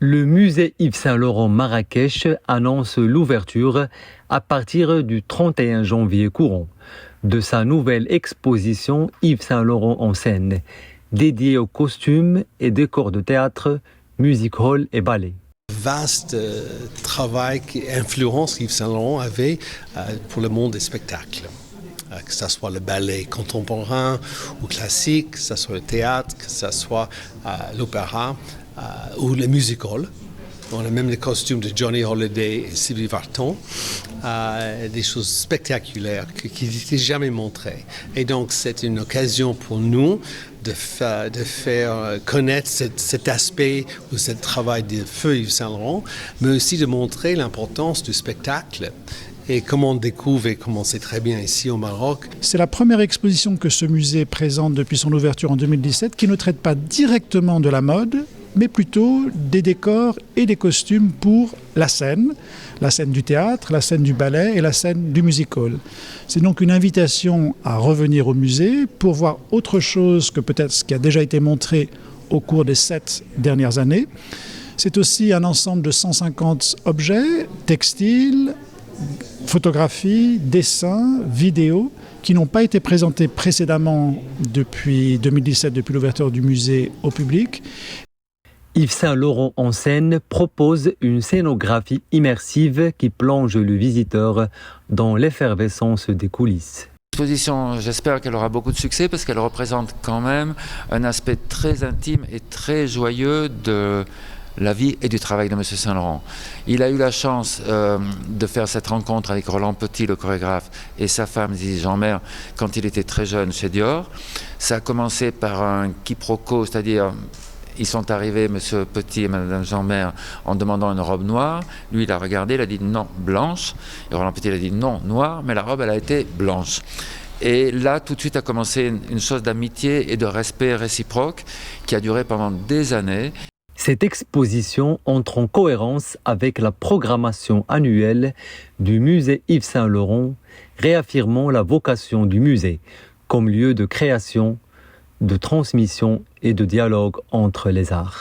Le musée Yves Saint-Laurent Marrakech annonce l'ouverture à partir du 31 janvier courant de sa nouvelle exposition Yves Saint-Laurent en scène, dédiée aux costumes et décors de théâtre, music hall et ballet. Vaste travail et influence qu'Yves Saint-Laurent avait pour le monde des spectacles. Que ce soit le ballet contemporain ou classique, que ce soit le théâtre, que ce soit l'opéra ou le music hall. On a même les costumes de Johnny Hallyday et Sylvie Vartan, des choses spectaculaires qui n'étaient jamais montrées. Et donc c'est une occasion pour nous de faire connaître cet aspect ou ce travail de feu Yves Saint-Laurent, mais aussi de montrer l'importance du spectacle. Et comment on découvre et comment c'est très bien ici au Maroc. C'est la première exposition que ce musée présente depuis son ouverture en 2017 qui ne traite pas directement de la mode, mais plutôt des décors et des costumes pour la scène du théâtre, la scène du ballet et la scène du music hall. C'est donc une invitation à revenir au musée pour voir autre chose que peut-être ce qui a déjà été montré au cours des 7 dernières années. C'est aussi un ensemble de 150 objets, textiles, photographies, dessins, vidéos qui n'ont pas été présentés précédemment depuis 2017, depuis l'ouverture du musée au public. Yves Saint-Laurent en scène propose une scénographie immersive qui plonge le visiteur dans l'effervescence des coulisses. L'exposition, j'espère qu'elle aura beaucoup de succès parce qu'elle représente quand même un aspect très intime et très joyeux de la vie et du travail de M. Saint-Laurent. Il a eu la chance de faire cette rencontre avec Roland Petit, le chorégraphe, et sa femme, Zizi Jeanmer, quand il était très jeune chez Dior. Ça a commencé par un quiproquo, c'est-à-dire ils sont arrivés, M. Petit et Mme Jeanmer, en demandant une robe noire. Lui, il a regardé, il a dit non, blanche. Et Roland Petit, il a dit non, noire, mais la robe, elle a été blanche. Et là, tout de suite, a commencé une chose d'amitié et de respect réciproque qui a duré pendant des années. Cette exposition entre en cohérence avec la programmation annuelle du musée Yves Saint-Laurent, réaffirmant la vocation du musée comme lieu de création, de transmission et de dialogue entre les arts.